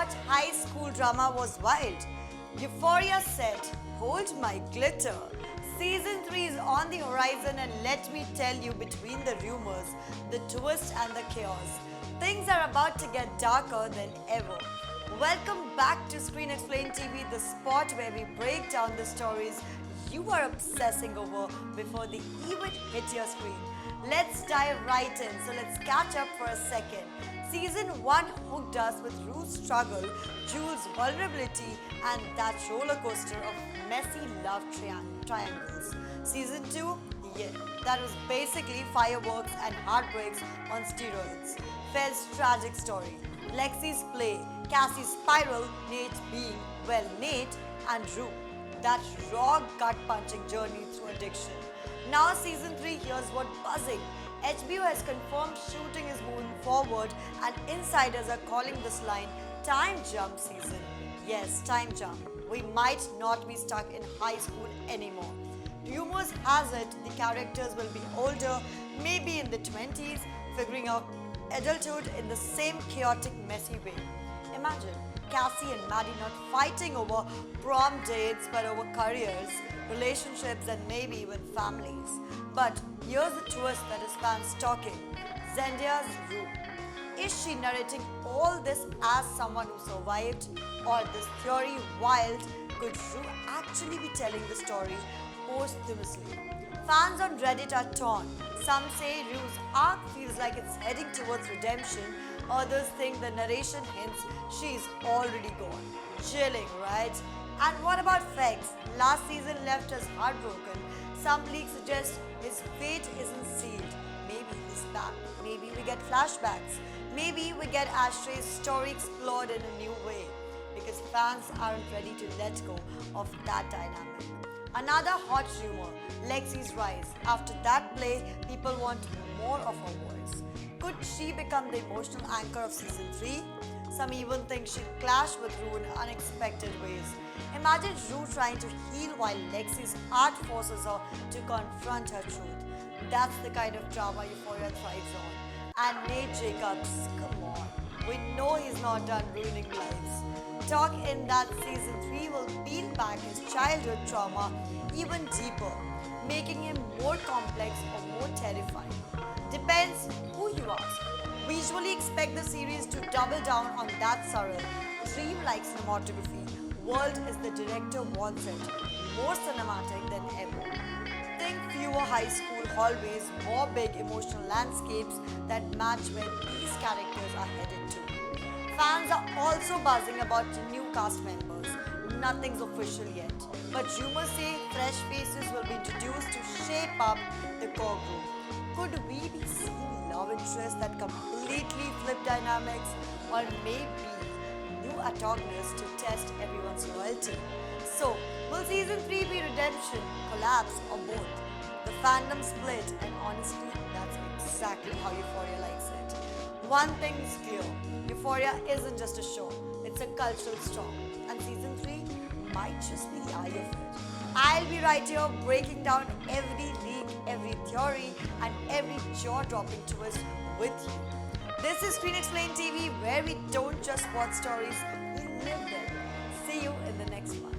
what high school drama was wild? Euphoria said, "Hold my glitter." Season 3 is on the horizon, and let me tell you, between the rumors, the twist, and the chaos, things are about to get darker than ever. Welcome back to Screen Explain TV, the spot where we break down the stories you are obsessing over before they even hit your screen. Let's dive right in. So let's catch up for a second. Season 1 hooked us with Ruth's struggle, Jules' vulnerability, and that roller coaster of messy love triangles. Season 2, yeah, that was basically fireworks and heartbreaks on steroids. Fez's tragic story, Lexi's play, Cassie's spiral, Nate being, well, Nate, and Rue. That raw gut-punching journey through addiction. Now season 3, here's what buzzing. HBO has confirmed shooting is moving forward, and insiders are calling this line time jump season. Yes, time jump. We might not be stuck in high school anymore. Rumors has it the characters will be older, maybe in the 20s, figuring out adulthood in the same chaotic, messy way. Imagine Cassie and Maddie not fighting over prom dates but over careers, relationships, and maybe even families. But here's the twist that is fans talking. Zendaya's Rue. Is she narrating all this as someone who survived? Or this theory wild, could Rue actually be telling the story posthumously? Fans on Reddit are torn. Some say Rue's arc feels like it's heading towards redemption. Others think the narration hints she's already gone. Chilling, right? And what about Fegs? Last season left us heartbroken. Some leaks suggest his fate isn't sealed. Maybe he's back. Maybe we get flashbacks. Maybe we get Ashtay's story explored in a new way. Because fans aren't ready to let go of that dynamic. Another hot rumor, Lexi's rise. After that play, people want more of her voice. Could she become the emotional anchor of season 3? Some even think she'd clash with Rue in unexpected ways. Imagine Rue trying to heal while Lexi's art forces her to confront her truth. That's the kind of drama Euphoria thrives on. And Nate Jacobs, come on. We know he's not done ruining lives. Talk in that season 3 will peel back his childhood trauma even deeper, making him more complex or more terrifying. Depends who you ask. We usually expect the series to double down on that surreal, dream-like cinematography. World as the director wants it, more cinematic than ever. Think fewer high school hallways, more big emotional landscapes that match where these characters are headed to. Fans are also buzzing about the new cast members. Nothing's official yet, but rumors say fresh faces will be introduced to shape up the core group. Could we be seeing love interests that completely flip dynamics, or maybe new antagonists to test everyone's loyalty? So, will season 3 be redemption, collapse, or both? The fandom split, and honestly, that's exactly how Euphoria likes it. One thing is clear, Euphoria isn't just a show, it's a cultural storm, and season 3 might just be the eye of it. I'll be right here breaking down every leak, every theory, and every jaw-dropping twist with you. This is Screen Explain TV, where we don't just watch stories, we live them. See you in the next one.